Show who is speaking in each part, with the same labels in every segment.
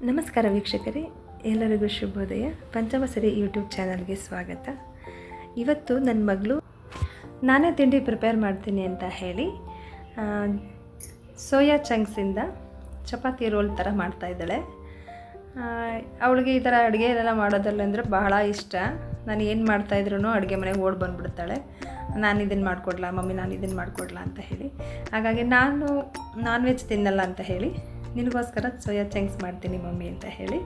Speaker 1: ನಮಸ್ಕಾರ ವೀಕ್ಷಕರೇ, ಎಲ್ಲರಿಗೂ ಶುಭೋದಯ. ಪಂಚಮಸರಿ ಯೂಟ್ಯೂಬ್ ಚಾನಲ್ಗೆ ಸ್ವಾಗತ. ಇವತ್ತು ನನ್ನ ಮಗಳು ನಾನೇ ತಿಂಡಿ ಪ್ರಿಪೇರ್ ಮಾಡ್ತೀನಿ ಅಂತ ಹೇಳಿ ಸೋಯಾ ಚಂಕ್ಸಿಂದ ಚಪಾತಿ ರೋಲ್ ಥರ ಮಾಡ್ತಾಯಿದ್ದಾಳೆ. ಅವಳಿಗೆ ಈ ಥರ ಅಡುಗೆ ಎಲ್ಲ ಮಾಡೋದಲ್ಲ ಅಂದರೆ ಬಹಳ ಇಷ್ಟ. ನಾನು ಏನು ಮಾಡ್ತಾಯಿದ್ರು ಅಡುಗೆ ಮನೆಗೆ ಓಡಿ ಬಂದುಬಿಡ್ತಾಳೆ. ನಾನು ಇದನ್ನು ಮಾಡಿಕೊಡ್ಲಾ ಮಮ್ಮಿ, ನಾನು ಇದನ್ನು ಮಾಡಿಕೊಡ್ಲಾ ಅಂತ ಹೇಳಿ. ಹಾಗಾಗಿ ನಾನು ನಾನ್ ವೆಜ್ ತಿನ್ನಲ್ಲ ಅಂತ ಹೇಳಿ ನಿನಗೋಸ್ಕರ ಸೋಯಾ ಚಂಕ್ಸ್ ಮಾಡ್ತೀನಿ ಮಮ್ಮಿ ಅಂತ ಹೇಳಿ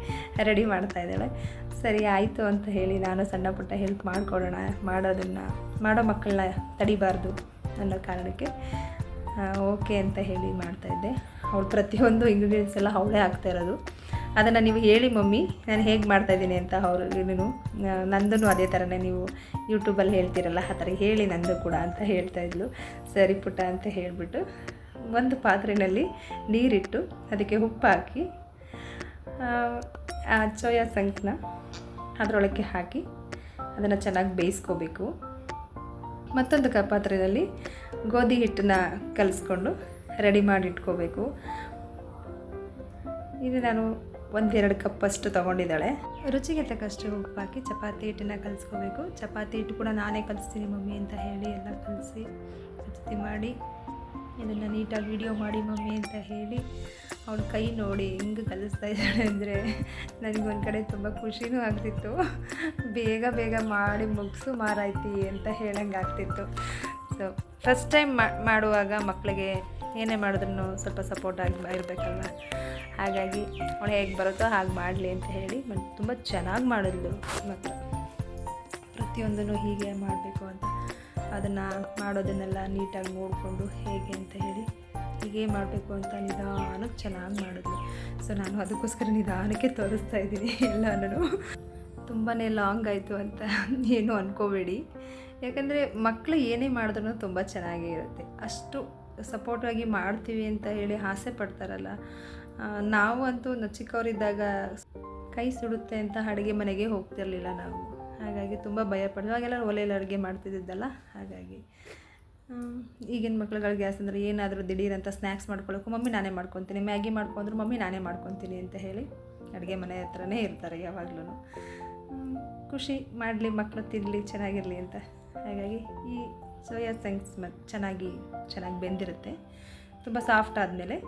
Speaker 1: ರೆಡಿ ಮಾಡ್ತಾಯಿದ್ದಾಳೆ. ಸರಿ ಆಯಿತು ಅಂತ ಹೇಳಿ ನಾನು ಸಣ್ಣ ಪುಟ್ಟ ಹೆಲ್ಪ್ ಮಾಡಿಕೊಡೋಣ, ಮಾಡೋ ಮಕ್ಕಳನ್ನ ತಡಿಬಾರ್ದು ಅನ್ನೋ ಕಾರಣಕ್ಕೆ ಓಕೆ ಅಂತ ಹೇಳಿ ಮಾಡ್ತಾಯಿದ್ದೆ. ಅವಳು ಪ್ರತಿಯೊಂದು ಇಂಗ್ರೀಡಿಯೆಂಟ್ಸ್ ಎಲ್ಲ ಅವಳೇ ಆಗ್ತಾಯಿರೋದು. ಅದನ್ನು ನೀವು ಹೇಳಿ ಮಮ್ಮಿ ನಾನು ಹೇಗೆ ಮಾಡ್ತಾಯಿದ್ದೀನಿ ಅಂತ ಅವ್ರಿಗೂ ನಂದೂ ಅದೇ ಥರನೇ ನೀವು ಯೂಟ್ಯೂಬಲ್ಲಿ ಹೇಳ್ತೀರಲ್ಲ ಆ ಥರ ಹೇಳಿ ನಂದು ಕೂಡ ಅಂತ ಹೇಳ್ತಾಯಿದ್ಲು. ಸರಿ ಪುಟ್ಟ ಅಂತ ಹೇಳಿಬಿಟ್ಟು ಒಂದು ಪಾತ್ರೆಯಲ್ಲಿ ನೀರಿಟ್ಟು ಅದಕ್ಕೆ ಉಪ್ಪು ಹಾಕಿ ಆ ಸೋಯಾ ಚಂಕ್ನ ಅದರೊಳಗೆ ಹಾಕಿ ಅದನ್ನು ಚೆನ್ನಾಗಿ ಬೇಯಿಸ್ಕೋಬೇಕು. ಮತ್ತೊಂದು ಪಾತ್ರೆಯಲ್ಲಿ ಗೋಧಿ ಹಿಟ್ಟನ್ನ ಕಲಿಸ್ಕೊಂಡು ರೆಡಿ ಮಾಡಿ ಇಟ್ಕೋಬೇಕು. ಇದು ನಾನು 1-2 ಕಪ್ಪಷ್ಟು ತೊಗೊಂಡಿದ್ದಾಳೆ. ರುಚಿಗೆ ತಕ್ಕಷ್ಟು ಉಪ್ಪು ಹಾಕಿ ಚಪಾತಿ ಹಿಟ್ಟನ್ನು ಕಲಿಸ್ಕೋಬೇಕು. ಚಪಾತಿ ಹಿಟ್ಟು ಕೂಡ ನಾನೇ ಕಲಿಸ್ತೀನಿ ಮಮ್ಮಿ ಅಂತ ಹೇಳಿ ಎಲ್ಲ ಕಲಿಸಿ ಚಪಾತಿ ಮಾಡಿ ಇದನ್ನು ನೀಟಾಗಿ ವಿಡಿಯೋ ಮಾಡಿ ಮಮ್ಮಿ ಅಂತ ಹೇಳಿ ಅವಳ ಕೈ ನೋಡಿ ಹೆಂಗೆ ಕಲಿಸ್ತಾ ಇದ್ದಾಳೆ ಅಂದರೆ ನನಗೊಂದು ಕಡೆ ತುಂಬ ಖುಷಿನೂ ಆಗ್ತಿತ್ತು. ಬೇಗ ಬೇಗ ಮಾಡಿ ಮುಗಿಸು ಮಾರಾಯ್ತಿ ಅಂತ ಹೇಳಂಗೆ ಆಗ್ತಿತ್ತು. ಸೊ ಫಸ್ಟ್ ಟೈಮ್ ಮಾಡುವಾಗ ಮಕ್ಕಳಿಗೆ ಏನೇ ಮಾಡಿದ್ರೂ ಸ್ವಲ್ಪ ಸಪೋರ್ಟ್ ಆಗಿ ಇರಬೇಕಲ್ವ. ಹಾಗಾಗಿ ಅವಳು ಹೇಗೆ ಬರುತ್ತೋ ಹಾಗೆ ಮಾಡಲಿ ಅಂತ ಹೇಳಿ ತುಂಬ ಚೆನ್ನಾಗಿ ಮಾಡಿದ್ಲು. ಮತ್ತು ಪ್ರತಿಯೊಂದನ್ನು ಹೀಗೆ ಮಾಡಬೇಕು ಅಂತ ಅದನ್ನು ಮಾಡೋದನ್ನೆಲ್ಲ ನೀಟಾಗಿ ನೋಡಿಕೊಂಡು ಹೇಗೆ ಅಂತ ಹೇಳಿ ಹೀಗೆ ಮಾಡಬೇಕು ಅಂತ ನಿಧಾನಕ್ಕೆ ಚೆನ್ನಾಗಿ ಮಾಡಿದ್ಲು. ಸೊ ನಾನು ಅದಕ್ಕೋಸ್ಕರ ನಿಧಾನಕ್ಕೆ ತೋರಿಸ್ತಾ ಇದ್ದೀನಿ ಎಲ್ಲನೂ. ತುಂಬಾ ಲಾಂಗ್ ಆಯಿತು ಅಂತ ಏನು ಅಂದ್ಕೋಬೇಡಿ, ಯಾಕಂದರೆ ಮಕ್ಕಳು ಏನೇ ಮಾಡಿದ್ರೂ ತುಂಬ ಚೆನ್ನಾಗೇ ಇರುತ್ತೆ. ಅಷ್ಟು ಸಪೋರ್ಟಾಗಿ ಮಾಡ್ತೀವಿ ಅಂತ ಹೇಳಿ ಆಸೆ ಪಡ್ತಾರಲ್ಲ. ನಾವು ಅಂತೂ ಚಿಕ್ಕವರಿದ್ದಾಗ ಕೈ ಸುಡುತ್ತೆ ಅಂತ ಅಡುಗೆ ಮನೆಗೆ ಹೋಗ್ತಿರಲಿಲ್ಲ ನಾವು. ಹಾಗಾಗಿ ತುಂಬ ಭಯಪಡ್ತೀವಿ. ಆಗೆಲ್ಲ ಒಲೆಯಲ್ಲಿ ಅಡುಗೆ ಮಾಡ್ತಿದ್ದಲ್ಲ. ಹಾಗಾಗಿ ಈಗಿನ ಮಕ್ಳುಗಳು ಗ್ಯಾಸ್ ಅಂದರೆ ಏನಾದರೂ ದಿಢೀರಂತ ಸ್ನ್ಯಾಕ್ಸ್ ಮಾಡ್ಕೊಳ್ಳೋಕ್ಕೂ ಮಮ್ಮಿ ನಾನೇ ಮಾಡ್ಕೊತೀನಿ, ಮ್ಯಾಗಿ ಮಾಡ್ಕೊಂಡ್ರು ಮಮ್ಮಿ ನಾನೇ ಮಾಡ್ಕೊತೀನಿ ಅಂತ ಹೇಳಿ ಅಡುಗೆ ಮನೆ ಹತ್ರನೇ ಇರ್ತಾರೆ ಯಾವಾಗಲೂ. ಖುಷಿ ಮಾಡಲಿ, ಮಕ್ಕಳು ತಿನ್ನಲಿ, ಚೆನ್ನಾಗಿರಲಿ ಅಂತ. ಹಾಗಾಗಿ ಈ ಸೋಯಾ ಚಂಕ್ಸ್ ಚೆನ್ನಾಗಿ ಬೆಂದಿರುತ್ತೆ. ತುಂಬ ಸಾಫ್ಟ್ ಆದಮೇಲೆ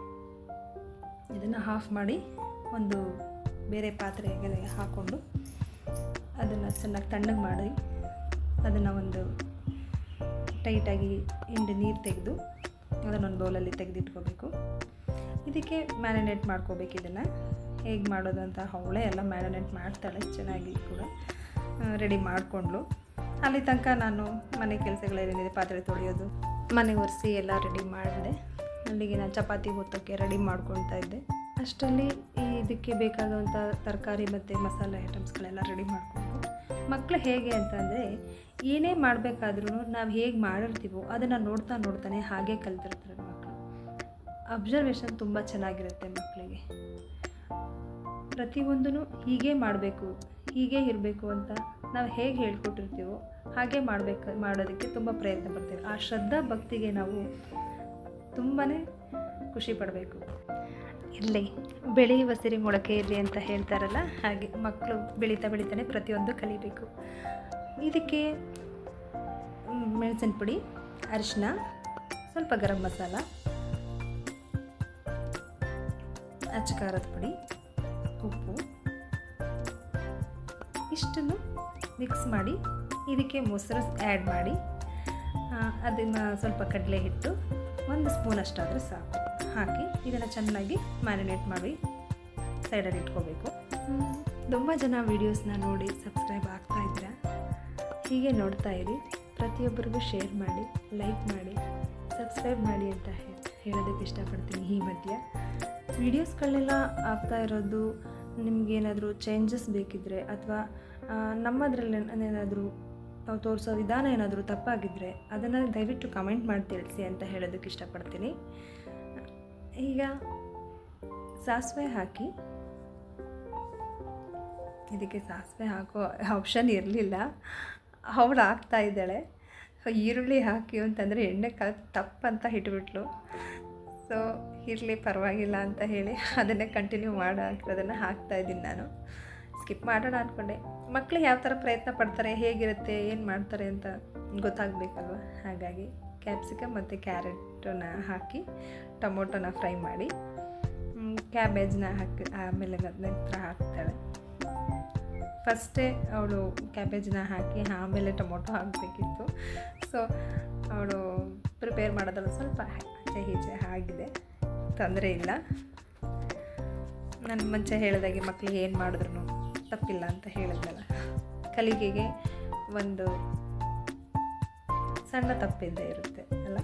Speaker 1: ಇದನ್ನು ಆಫ್ ಮಾಡಿ ಒಂದು ಬೇರೆ ಪಾತ್ರೆಗೆ ಹಾಕ್ಕೊಂಡು ಅದನ್ನು ಚೆನ್ನಾಗಿ ತಣ್ಣಗೆ ಮಾಡಿ ಅದನ್ನು ಒಂದು ಟೈಟಾಗಿ ಹಿಂಡಿ ನೀರು ತೆಗೆದು ಅದನ್ನೊಂದು ಬೌಲಲ್ಲಿ ತೆಗೆದಿಟ್ಕೋಬೇಕು. ಇದಕ್ಕೆ ಮ್ಯಾರಿನೇಟ್ ಮಾಡ್ಕೋಬೇಕು. ಇದನ್ನು ಹೇಗೆ ಮಾಡೋದು ಅಂತ ಅವಳೇ ಎಲ್ಲ ಮ್ಯಾರಿನೇಟ್ ಮಾಡ್ತಾಳೆ ಚೆನ್ನಾಗಿ ಕೂಡ ರೆಡಿ ಮಾಡಿಕೊಂಡ್ಳು. ಅಲ್ಲಿ ತನಕ ನಾನು ಮನೆ ಕೆಲಸಗಳೇನಿದೆ, ಪಾತ್ರೆ ತೊಳೆಯೋದು, ಮನೆ ಒರೆಸಿ ಎಲ್ಲ ರೆಡಿ ಮಾಡಿದೆ. ಅಲ್ಲಿಗೆ ನಾನು ಚಪಾತಿ ಹೊತ್ತೋಕ್ಕೆ ರೆಡಿ ಮಾಡ್ಕೊಳ್ತಾ ಇದ್ದೆ. ಅಷ್ಟರಲ್ಲಿ ಇದಕ್ಕೆ ಬೇಕಾದಂಥ ತರಕಾರಿ ಮತ್ತು ಮಸಾಲೆ ಐಟಮ್ಸ್ಗಳೆಲ್ಲ ರೆಡಿ ಮಾಡಿಕೊಂಡು ಮಕ್ಕಳು ಹೇಗೆ ಅಂತಂದರೆ ಏನೇ ಮಾಡಬೇಕಾದ್ರೂ ನಾವು ಹೇಗೆ ಮಾಡಿರ್ತೀವೋ ಅದನ್ನು ನೋಡ್ತಾನೆ ಹಾಗೆ ಕಲ್ತಿರ್ತಾರೆ ಮಕ್ಕಳು. ಅಬ್ಸರ್ವೇಷನ್ ತುಂಬ ಚೆನ್ನಾಗಿರುತ್ತೆ ಮಕ್ಕಳಿಗೆ. ಪ್ರತಿಯೊಂದೂ ಹೀಗೆ ಮಾಡಬೇಕು, ಹೀಗೆ ಇರಬೇಕು ಅಂತ ನಾವು ಹೇಗೆ ಹೇಳ್ಕೊಟ್ಟಿರ್ತೀವೋ ಹಾಗೆ ಮಾಡೋದಕ್ಕೆ ತುಂಬ ಪ್ರಯತ್ನ ಪಡ್ತೀವಿ. ಆ ಶ್ರದ್ಧಾ ಭಕ್ತಿಗೆ ನಾವು ತುಂಬಾ ಖುಷಿ ಪಡಬೇಕು. ಇರಲಿ, ಬೆಳೆಯುವ ಸಿರಿ ಮೊಳಕೆ ಇರಲಿ ಅಂತ ಹೇಳ್ತಾರಲ್ಲ, ಹಾಗೆ ಮಕ್ಕಳು ಬೆಳೀತಾನೆ ಪ್ರತಿಯೊಂದು ಕಲಿಬೇಕು. ಇದಕ್ಕೆ ಮೆಣಸಿನ ಪುಡಿ, ಅರಿಶಿನ, ಸ್ವಲ್ಪ ಗರಂ ಮಸಾಲ, ಅಚ್ಚ ಖಾರದ ಪುಡಿ, ಉಪ್ಪು ಇಷ್ಟನ್ನು ಮಿಕ್ಸ್ ಮಾಡಿ ಇದಕ್ಕೆ ಮೊಸರು ಆ್ಯಡ್ ಮಾಡಿ ಅದನ್ನು ಸ್ವಲ್ಪ ಕಡಲೆ ಹಿಟ್ಟು 1 ಸ್ಪೂನ್ ಅಷ್ಟಾದರೆ ಸಾಕು ಹಾಕಿ ಇದನ್ನು ಚೆನ್ನಾಗಿ ಮ್ಯಾರಿನೇಟ್ ಮಾಡಿ ಸೈಡಲ್ಲಿ ಇಟ್ಕೋಬೇಕು. ತುಂಬ ಜನ ವೀಡಿಯೋಸ್ನ ನೋಡಿ ಸಬ್ಸ್ಕ್ರೈಬ್ ಆಗ್ತಾಯಿದ್ದೀರಾ. ಹೀಗೆ ನೋಡ್ತಾ ಇರಿ. ಪ್ರತಿಯೊಬ್ಬರಿಗೂ ಶೇರ್ ಮಾಡಿ, ಲೈಕ್ ಮಾಡಿ, ಸಬ್ಸ್ಕ್ರೈಬ್ ಮಾಡಿ ಅಂತ ಹೇಳೋದಕ್ಕೆ ಇಷ್ಟಪಡ್ತೀನಿ. ಈ ಮಧ್ಯ ವೀಡಿಯೋಸ್ಗಳನ್ನೆಲ್ಲ ಆಗ್ತಾ ಇರೋದು ನಿಮಗೇನಾದರೂ ಚೇಂಜಸ್ ಬೇಕಿದ್ದರೆ ಅಥವಾ ನಮ್ಮದ್ರಲ್ಲಿ ಏನಾದರೂ ನಾವು ತೋರಿಸೋ ವಿಧಾನ ಏನಾದರೂ ತಪ್ಪಾಗಿದ್ದರೆ ಅದನ್ನು ದಯವಿಟ್ಟು ಕಮೆಂಟ್ ಮಾಡಿ ತಿಳಿಸಿ ಅಂತ ಹೇಳೋದಕ್ಕೆ ಇಷ್ಟಪಡ್ತೀನಿ. ಈಗ ಸಾಸಿವೆ ಹಾಕಿ, ಇದಕ್ಕೆ ಸಾಸಿವೆ ಹಾಕೋ ಆಪ್ಷನ್ ಇರಲಿಲ್ಲ, ಅವಳು ಹಾಕ್ತಾಯಿದ್ದಾಳೆ. ಈರುಳ್ಳಿ ಹಾಕಿ ಅಂತಂದರೆ ಎಣ್ಣೆ ಕಲಸಿ ತಪ್ಪಂತ ಇಟ್ಬಿಟ್ಲು. ಸೊ ಸೊ ಇರಲಿ ಪರವಾಗಿಲ್ಲ ಅಂತ ಹೇಳಿ ಅದನ್ನೇ ಕಂಟಿನ್ಯೂ ಮಾಡೋದನ್ನು ಹಾಕ್ತಾಯಿದ್ದೀನಿ ನಾನು. ಸ್ಕಿಪ್ ಮಾಡೋಣ ಅಂದ್ಕೊಂಡೆ. ಮಕ್ಕಳು ಯಾವ ಥರ ಪ್ರಯತ್ನ ಪಡ್ತಾರೆ, ಹೇಗಿರುತ್ತೆ, ಏನು ಮಾಡ್ತಾರೆ ಅಂತ ಗೊತ್ತಾಗಬೇಕಲ್ವ. ಹಾಗಾಗಿ ಕ್ಯಾಪ್ಸಿಕಮ್ ಮತ್ತು ಕ್ಯಾರೆಟನ್ನ ಹಾಕಿ ಟೊಮೊಟೊನ ಫ್ರೈ ಮಾಡಿ ಕ್ಯಾಬೇಜ್ನ ಹಾಕಿ ಆಮೇಲೆ ನಂತರ ಹಾಕ್ತಾಳೆ. ಫಸ್ಟೇ ಅವಳು ಕ್ಯಾಬೇಜ್ನ ಹಾಕಿ ಆಮೇಲೆ ಟೊಮೊಟೊ ಹಾಕಬೇಕಿತ್ತು. ಸೊ ಅವಳು ಪ್ರಿಪೇರ್ ಮಾಡೋದ್ರಲ್ಲಿ ಸ್ವಲ್ಪ ಆಚೆ ಈಚೆ ಆಗಿದೆ, ತೊಂದರೆ ಇಲ್ಲ. ನಾನು ಮುಂಚೆ ಹೇಳಿದಾಗೆ ಮಕ್ಕಳಿಗೆ ಏನು ಮಾಡಿದ್ರು ತಪ್ಪಿಲ್ಲ ಅಂತ ಹೇಳಿದ್ನಲ್ಲ, ಕಲಿಕೆಗೆ ಒಂದು ಸಣ್ಣ ತಪ್ಪಿದ್ದೇ ಇರುತ್ತೆ ಅಲ್ಲ.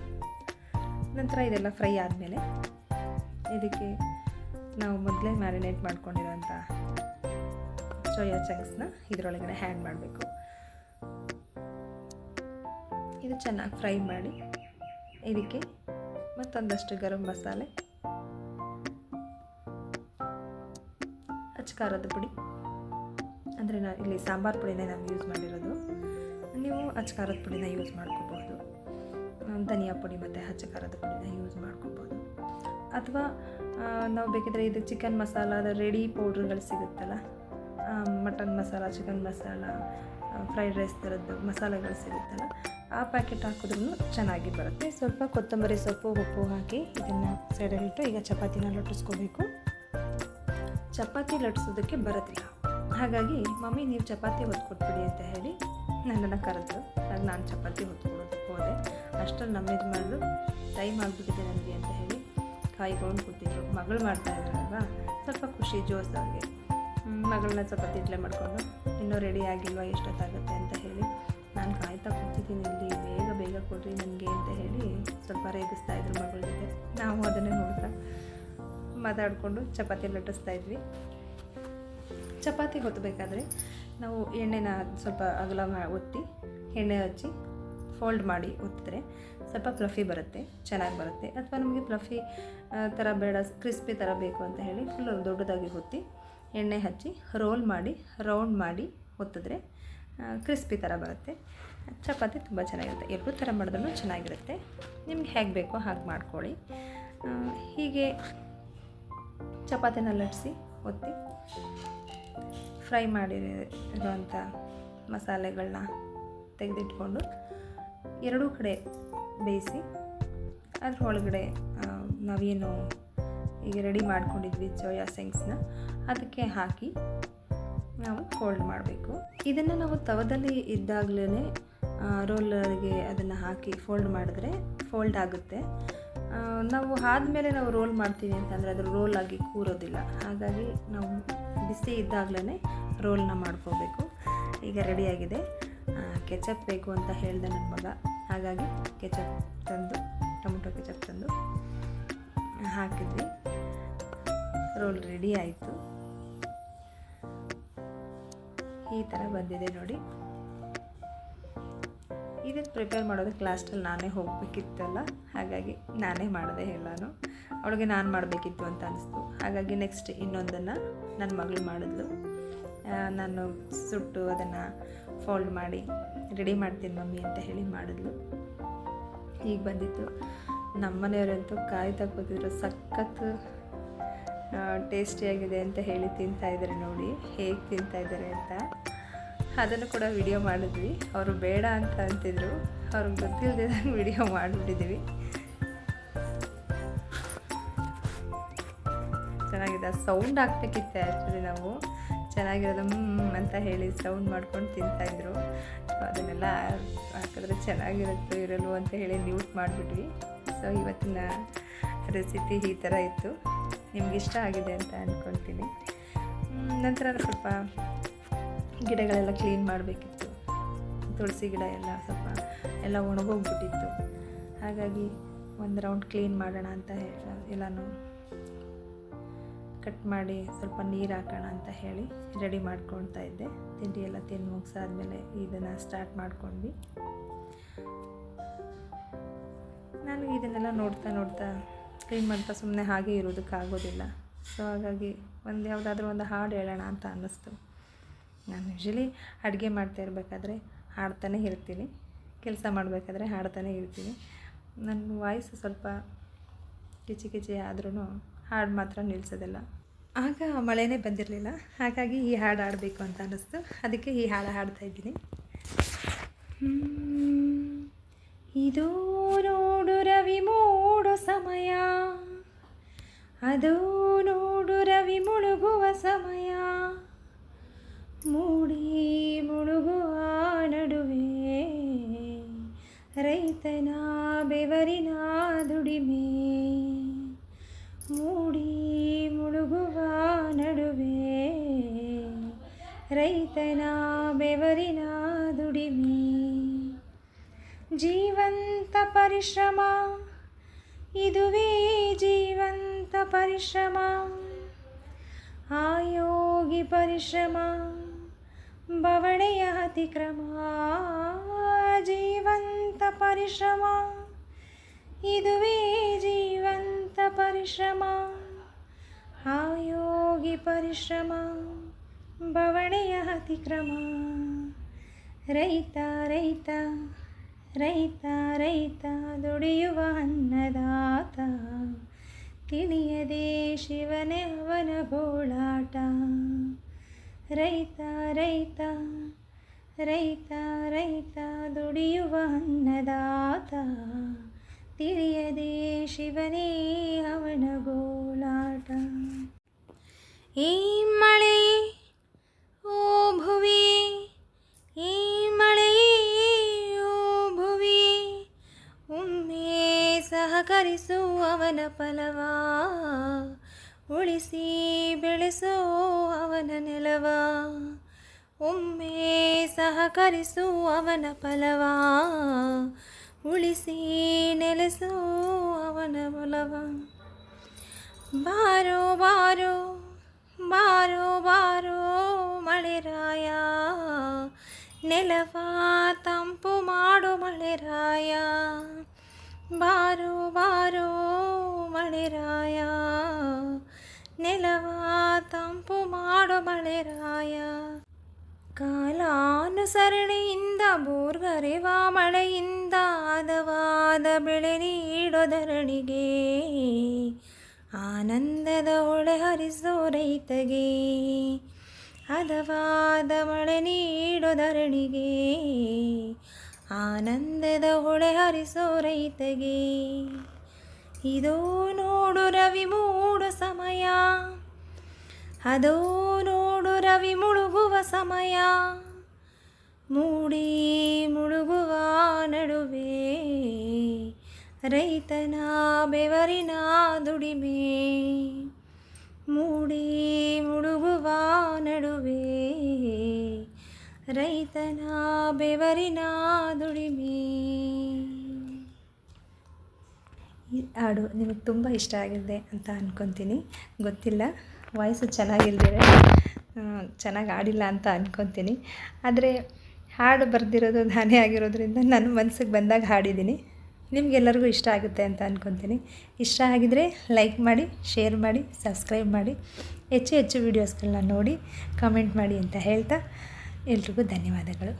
Speaker 1: ನಂತರ ಇದೆಲ್ಲ ಫ್ರೈ ಆದಮೇಲೆ ಇದಕ್ಕೆ ನಾವು ಮೊದಲೇ ಮ್ಯಾರಿನೇಟ್ ಮಾಡ್ಕೊಂಡಿರೋಂಥ ಸೋಯಾ ಚಂಕ್ಸ್ನ ಇದರೊಳಗಡೆ ಆ್ಯಡ್ ಮಾಡಬೇಕು. ಇದು ಚೆನ್ನಾಗಿ ಫ್ರೈ ಮಾಡಿ ಇದಕ್ಕೆ ಮತ್ತೊಂದಷ್ಟು ಗರಂ ಮಸಾಲೆ, ಅಚ್ಕಾರದ ಪುಡಿ, ಅಂದರೆ ಇಲ್ಲಿ ಸಾಂಬಾರು ಪುಡಿನೇ ನಾವು ಯೂಸ್ ಮಾಡಿರೋದು, ನೀವು ಅಚ್ಕಾರದ ಪುಡಿನ ಯೂಸ್ ಮಾಡ್ಕೋಬೋದು, ಧನಿಯಾ ಪುಡಿ ಮತ್ತು ಅಚ್ಕಾರದ ಪುಡಿನ ಯೂಸ್ ಮಾಡ್ಕೋಬೋದು. ಅಥವಾ ನಾವು ಬೇಕಿದ್ರೆ ಇದು ಚಿಕನ್ ಮಸಾಲದ ರೆಡಿ ಪೌಡ್ರ್ಗಳು ಸಿಗುತ್ತಲ್ಲ, mutton masala, chicken masala, fried rice ಥರದ್ದು ಮಸಾಲೆಗಳು ಸಿಗುತ್ತಲ್ಲ, ಆ ಪ್ಯಾಕೆಟ್ ಹಾಕಿದ್ರೂ ಚೆನ್ನಾಗಿ ಬರುತ್ತೆ. ಸ್ವಲ್ಪ ಕೊತ್ತಂಬರಿ ಸೊಪ್ಪು, ಉಪ್ಪು ಹಾಕಿ ಇದನ್ನು ಸೈಡಲ್ಲಿಟ್ಟು ಈಗ ಚಪಾತಿನ ಲಟ್ಟಿಸ್ಕೋಬೇಕು. ಚಪಾತಿ ಲಟ್ಟಿಸೋದಕ್ಕೆ ಬರೋದಿಲ್ಲ, ಹಾಗಾಗಿ ಮಮ್ಮಿ ನೀವು ಚಪಾತಿ ಹೊತ್ಕೊಟ್ಬಿಡಿ ಅಂತ ಹೇಳಿ ನನ್ನನ್ನು ಕರೆದ್ರು. ಆಗ ನಾನು ಚಪಾತಿ ಹೊತ್ಕೊಡೋದಕ್ಕೆ ಹೋದೆ. ಅಷ್ಟರಲ್ಲಿ ನಮ್ಮ ಯಜಮಾನರು ಟೈಮ್ ಆಗಿಬಿಟ್ಟಿದೆ ನನಗೆ ಅಂತ ಹೇಳಿ ಕಾಯ್ಕೊಂಡು ಕೂತಿದ್ರು. ಮಗಳು ಮಾಡ್ತಾ ಇದ್ದಾರಲ್ವ, ಸ್ವಲ್ಪ ಖುಷಿ ಜೋಸ್ ಅವ್ರಿಗೆ. ಮಗಳನ್ನ ಚಪಾತಿ ಇಡ್ಲೆ ಮಾಡಿಕೊಂಡು ಇನ್ನೂ ರೆಡಿ ಆಗಿಲ್ವ, ಎಷ್ಟೊತ್ತಾಗುತ್ತೆ ಅಂತ ಹೇಳಿ ನಾನು ಕಾಯ್ತಾ ಕೂತಿದ್ದೀನಿ, ಇಲ್ಲಿ ಬೇಗ ಬೇಗ ಕೊಡ್ರಿ ನನಗೆ ಅಂತ ಹೇಳಿ ಸ್ವಲ್ಪ ರೇಗಿಸ್ತಾ ಇದ್ರು ಮಗಳ ಜೊತೆ. ನಾವು ಅದನ್ನೇ ನೋಡ್ತಾ ಮಾತಾಡಿಕೊಂಡು ಚಪಾತಿ ಲಟ್ಟಿಸ್ತಾ ಇದ್ವಿ. ಚಪಾತಿ ಹೊತ್ತಬೇಕಾದ್ರೆ ನಾವು ಎಣ್ಣೆನ ಸ್ವಲ್ಪ ಅಗಲ ಒತ್ತಿ ಎಣ್ಣೆ ಹಚ್ಚಿ ಫೋಲ್ಡ್ ಮಾಡಿ ಒತ್ತಿದ್ರೆ ಸ್ವಲ್ಪ ಫ್ಲಫಿ ಬರುತ್ತೆ, ಚೆನ್ನಾಗಿ ಬರುತ್ತೆ. ಅಥವಾ ನಮಗೆ ಫ್ಲಫಿ ಥರ ಬೇಡ, ಕ್ರಿಸ್ಪಿ ಥರ ಬೇಕು ಅಂತ ಹೇಳಿ ಫುಲ್ಲು ದೊಡ್ಡದಾಗಿ ಒತ್ತಿ ಎಣ್ಣೆ ಹಚ್ಚಿ ರೋಲ್ ಮಾಡಿ ರೌಂಡ್ ಮಾಡಿ ಒತ್ತಿದ್ರೆ ಕ್ರಿಸ್ಪಿ ಥರ ಬರುತ್ತೆ. ಚಪಾತಿ ತುಂಬ ಚೆನ್ನಾಗಿರುತ್ತೆ. ಎರಡೂ ಥರ ಮಾಡಿದ್ರೂ ಚೆನ್ನಾಗಿರುತ್ತೆ. ನಿಮ್ಗೆ ಹೇಗೆ ಬೇಕೋ ಹಾಗೆ ಮಾಡ್ಕೊಳ್ಳಿ. ಹೀಗೆ ಚಪಾತಿನ ಲಟ್ಟಿಸಿ ಒತ್ತಿ ಫ್ರೈ ಮಾಡಿರುವಂಥ ಮಸಾಲೆಗಳನ್ನ ತೆಗೆದಿಟ್ಕೊಂಡು ಎರಡೂ ಕಡೆ ಬೇಯಿಸಿ ಅದ್ರ ಒಳಗಡೆ ನಾವೇನು ಈಗ ರೆಡಿ ಮಾಡ್ಕೊಂಡಿದ್ವಿ ಸೋಯಾ ಚಂಕ್ಸ್ನ ಅದಕ್ಕೆ ಹಾಕಿ ನಾವು ಫೋಲ್ಡ್ ಮಾಡಬೇಕು. ಇದನ್ನು ನಾವು ತವದಲ್ಲಿ ಇದ್ದಾಗಲೇ ರೋಲರ್ಗೆ ಅದನ್ನು ಹಾಕಿ ಫೋಲ್ಡ್ ಮಾಡಿದ್ರೆ ಫೋಲ್ಡ್ ಆಗುತ್ತೆ. ನಾವು ಆದಮೇಲೆ ನಾವು ರೋಲ್ ಮಾಡ್ತೀವಿ ಅಂತಂದರೆ ಅದು ರೋಲ್ ಆಗಿ ಕೂರೋದಿಲ್ಲ. ಹಾಗಾಗಿ ನಾವು ಬಿಸಿ ಇದ್ದಾಗಲೇ ರೋಲ್ನ ಮಾಡ್ಕೋಬೇಕು. ಈಗ ರೆಡಿಯಾಗಿದೆ. ಕೆಚಪ್ ಬೇಕು ಅಂತ ಹೇಳಿದೆ ನನ್ನ ಮಗ, ಹಾಗಾಗಿ ಕೆಚಪ್ ತಂದು ಟೊಮೊಟೊ ಕೆಚಪ್ ತಂದು ಹಾಕಿದ್ವಿ. ರೋಲ್ ರೆಡಿ ಆಯಿತು. ಈ ಥರ ಬಂದಿದೆ ನೋಡಿ. ಇದನ್ನು ಪ್ರಿಪೇರ್ ಮಾಡೋದಕ್ಕೆ ಲಾಸ್ಟಲ್ಲಿ ನಾನೇ ಹೋಗಬೇಕಿತ್ತಲ್ಲ, ಹಾಗಾಗಿ ನಾನೇ ಮಾಡಿದೆ ಎಲ್ಲನೂ. ಅವಳಿಗೆ ನಾನು ಮಾಡಬೇಕಿತ್ತು ಅಂತ ಅನಿಸ್ತು. ಹಾಗಾಗಿ ನೆಕ್ಸ್ಟ್ ಇನ್ನೊಂದನ್ನು ನನ್ನ ಮಗಳು ಮಾಡಿದ್ಲು. ನಾನು ಸುಟ್ಟು ಅದನ್ನು ಫೋಲ್ಡ್ ಮಾಡಿ ರೆಡಿ ಮಾಡ್ತೀನಿ ಮಮ್ಮಿ ಅಂತ ಹೇಳಿ ಮಾಡಿದ್ಲು. ಈಗ ಬಂದಿತ್ತು. ನಮ್ಮನೆಯವರಂತೂ ಕಾಯ್ತಾ ಕೂತಿದ್ರು, ಸಖತ್ತು ಟೇಸ್ಟಿಯಾಗಿದೆ ಅಂತ ಹೇಳಿ ತಿಂತಾಯಿದ್ದಾರೆ. ನೋಡಿ ಹೇಗೆ ತಿಂತಾಯಿದ್ದಾರೆ ಅಂತ. ಅದನ್ನು ಕೂಡ ವಿಡಿಯೋ ಮಾಡಿದ್ವಿ. ಅವರು ಬೇಡ ಅಂತ ಅಂತಿದ್ರು, ಅವ್ರಿಗೆ ಗೊತ್ತಿಲ್ಲದೆ ವಿಡಿಯೋ ಮಾಡಿಬಿಟ್ಟಿದ್ದೀವಿ. ಚೆನ್ನಾಗಿದೆ. ಸೌಂಡ್ ಹಾಕ್ಬೇಕಿತ್ತೆ ಆ್ಯಕ್ಚುಲಿ ನಾವು. ಚೆನ್ನಾಗಿರೋದು ಅಂತ ಹೇಳಿ ಸೌಂಡ್ ಮಾಡ್ಕೊಂಡು ತಿಂತಾಯಿದ್ರು. ಅದನ್ನೆಲ್ಲ ಹಾಕಿದ್ರೆ ಚೆನ್ನಾಗಿರುತ್ತೋ ಇರಲ್ವೋ ಅಂತ ಹೇಳಿ ಮ್ಯೂಟ್ ಮಾಡಿಬಿಟ್ವಿ. ಸೊ ಇವತ್ತಿನ ರೆಸಿಪಿ ಈ ಥರ ಇತ್ತು. ನಿಮಗಿಷ್ಟ ಆಗಿದೆ ಅಂತ ಅಂದ್ಕೊಳ್ತೀನಿ. ನಂತರ ಸ್ವಲ್ಪ ಗಿಡಗಳೆಲ್ಲ ಕ್ಲೀನ್ ಮಾಡಬೇಕಿತ್ತು. ತುಳಸಿ ಗಿಡ ಎಲ್ಲ ಒಣಗೋಗ್ಬಿಟ್ಟಿತ್ತು. ಹಾಗಾಗಿ ಒಂದು ರೌಂಡ್ ಕ್ಲೀನ್ ಮಾಡೋಣ ಅಂತ ಎಲ್ಲನೂ ಕಟ್ ಮಾಡಿ ಸ್ವಲ್ಪ ನೀರು ಹಾಕೋಣ ಅಂತ ಹೇಳಿ ರೆಡಿ ಮಾಡ್ಕೊಳ್ತಾ ಇದ್ದೆ. ತಿಂಡಿ ಎಲ್ಲ ತಿಂದು ಮುಗಿಸಾದ್ಮೇಲೆ ಇದನ್ನು ಸ್ಟಾರ್ಟ್ ಮಾಡ್ಕೊಂಡ್ವಿ. ನಾನು ಇದನ್ನೆಲ್ಲ ನೋಡ್ತಾ ಕ್ಲೀನ್ ಮಾಡ್ತಾ ಸುಮ್ಮನೆ ಹಾಗೆ ಇರೋದಕ್ಕಾಗೋದಿಲ್ಲ. ಸೊ ಹಾಗಾಗಿ ಯಾವುದಾದ್ರೂ ಒಂದು ಹಾಡು ಹೇಳೋಣ ಅಂತ ಅನ್ನಿಸ್ತು. ನಾನು ಯೂಶ್ವಲಿ ಅಡುಗೆ ಮಾಡ್ತಾ ಇರಬೇಕಾದ್ರೆ ಹಾಡ್ತಾನೆ ಇರ್ತೀನಿ, ಕೆಲಸ ಮಾಡಬೇಕಾದ್ರೆ ಹಾಡ್ತಾನೆ ಇರ್ತೀನಿ. ನನ್ನ ವಾಯ್ಸ್ ಸ್ವಲ್ಪ ಕಿಚಿ ಕಿಚಿ ಆದ್ರೂ ಹಾಡು ಮಾತ್ರ ನಿಲ್ಲಿಸೋದಿಲ್ಲ. ಆಗ ಮಳೆನೇ ಬಂದಿರಲಿಲ್ಲ, ಹಾಗಾಗಿ ಈ ಹಾಡು ಹಾಡಬೇಕು ಅಂತ ಅನ್ನಿಸ್ತು. ಅದಕ್ಕೆ ಈ ಹಾಡು ಹಾಡ್ತಾಯಿದ್ದೀನಿ. ಇದು ನೋಡು ರವಿ ಮೂಡೋ ಸಮಯ, ಅದು ನೋಡು ರವಿ ಮುಳುಗುವ ಸಮಯ, ಮೂಡಿ ಮುಳುಗುವ ನಡುವೆ ರೈತನ ಬೆವರಿನ ದುಡಿಮೆ, ಮೂಡಿ ಮುಳುಗುವ ನಡುವೆ ರೈತನ ಬೆವರಿನ ದುಡಿಮೆ, ಜೀವಂತ ಪರಿಶ್ರಮ ಇದುವೇ ಜೀವಂತ ಪರಿಶ್ರಮ, ಆಯೋಗಿ ಪರಿಶ್ರಮ ಬವಣೆಯ ಅತಿಕ್ರಮ, ಜೀವಂತ ಪರಿಶ್ರಮ ಇದುವೇ ಜೀವಂತ ಪರಿಶ್ರಮ, ಆಯೋಗಿ ಪರಿಶ್ರಮ ಬವಣೆಯ ಅತಿಕ್ರಮ, ರೈತ ರೈತ ರೈತ ರೈತ ದುಡಿಯುವ ಅನ್ನದಾತ, ತಿಳಿಯದೆ ಶಿವನೇ ಅವನ ಗೋಳಾಟ, ರೈತ ರೈತ ರೈತ ರೈತ ದುಡಿಯುವ ಅನ್ನದಾತ, ತಿಳಿಯದೆ ಶಿವನೇ ಅವನ ಗೋಳಾಟ. ಈ ಮಳೆ ಓ ಭುವಿ, ಈ ಮಳೆ ಓ ಭುವಿ, ಒಮ್ಮೆ ಸಹಕರಿಸು ಅವನ ಫಲವ, ಉಳಿಸಿ ಬೆಳೆಸೋ ಅವನ ನೆಲವ, ಒಮ್ಮೆ ಸಹಕರಿಸು ಅವನ ಫಲವ, ಉಳಿಸಿ ನೆಲೆಸೋ ಅವನ ಒಲವ, ಬಾರೋ ಬಾರೋ ಬಾರೋ ಬಾರೋ ಮಳೆರಾಯ, ನೆಲವ ತಂಪು ಮಾಡು ಮಳೆರಾಯ, ಬಾರೋ ಬಾರೋ ಮಳೆರಾಯ, ನೆಲವ ತಂಪು ಮಾಡು ಮಳೆರಾಯ, ಕಾಲಾನುಸರಣೆಯಿಂದ ಬೋರ್ಗರೆವ ಮಳೆಯಿಂದ ಹದವಾದ ಬೆಳೆ ನೀಡೋ ಧರಣಿಗೆ, ಆನಂದದ ಹೊಳೆ ಹರಿಸೋ ರೈತಗೆ, ಹದವಾದ ಮಳೆ ನೀಡೋ ಧರಣಿಗೆ, ಆನಂದದ ಹೊಳೆ ಹರಿಸೋ ರೈತಗೆ, ಇದೋ ನೋಡು ರವಿ ಮೂಡೋ ಸಮಯ, ಅದೋ ನೋಡು ರವಿ ಮುಳುಗುವ ಸಮಯ, ಮೂಡಿ ಮುಳುಗುವ ನಡುವೆ ರೈತನ ಬೆವರಿನ ದುಡಿಮೆ, ಮೂಡಿ ಮುಳುಗುವ ನಡುವೆ ರೈತನ ಬೆವರಿನ ದುಡಿಮೆ. ಈ ಹಾಡು ನಿಮಗೆ ತುಂಬ ಇಷ್ಟ ಆಗಿದೆ ಅಂತ ಅಂದ್ಕೊತೀನಿ. ಗೊತ್ತಿಲ್ಲ, ವಾಯ್ಸು ಚೆನ್ನಾಗಿಲ್ದಿರೆ ಚೆನ್ನಾಗಿ ಹಾಡಿಲ್ಲ ಅಂತ ಅಂದ್ಕೊತೀನಿ. ಆದರೆ ಹಾಡು ಬರೆದಿರೋದು ನಾನೇ ಆಗಿರೋದ್ರಿಂದ ನನ್ನ ಮನಸ್ಸಿಗೆ ಬಂದಾಗ ಹಾಡಿದ್ದೀನಿ. ನಿಮಗೆಲ್ಲರಿಗೂ ಇಷ್ಟ ಆಗುತ್ತೆ ಅಂತ ಅಂದ್ಕೊತೀನಿ. ಇಷ್ಟ ಆಗಿದರೆ ಲೈಕ್ ಮಾಡಿ, ಶೇರ್ ಮಾಡಿ, ಸಬ್ಸ್ಕ್ರೈಬ್ ಮಾಡಿ, ಹೆಚ್ಚು ಹೆಚ್ಚು ವೀಡಿಯೋಸ್ಗಳನ್ನ ನೋಡಿ ಕಮೆಂಟ್ ಮಾಡಿ ಅಂತ ಹೇಳ್ತಾ ಎಲ್ರಿಗೂ ಧನ್ಯವಾದಗಳು.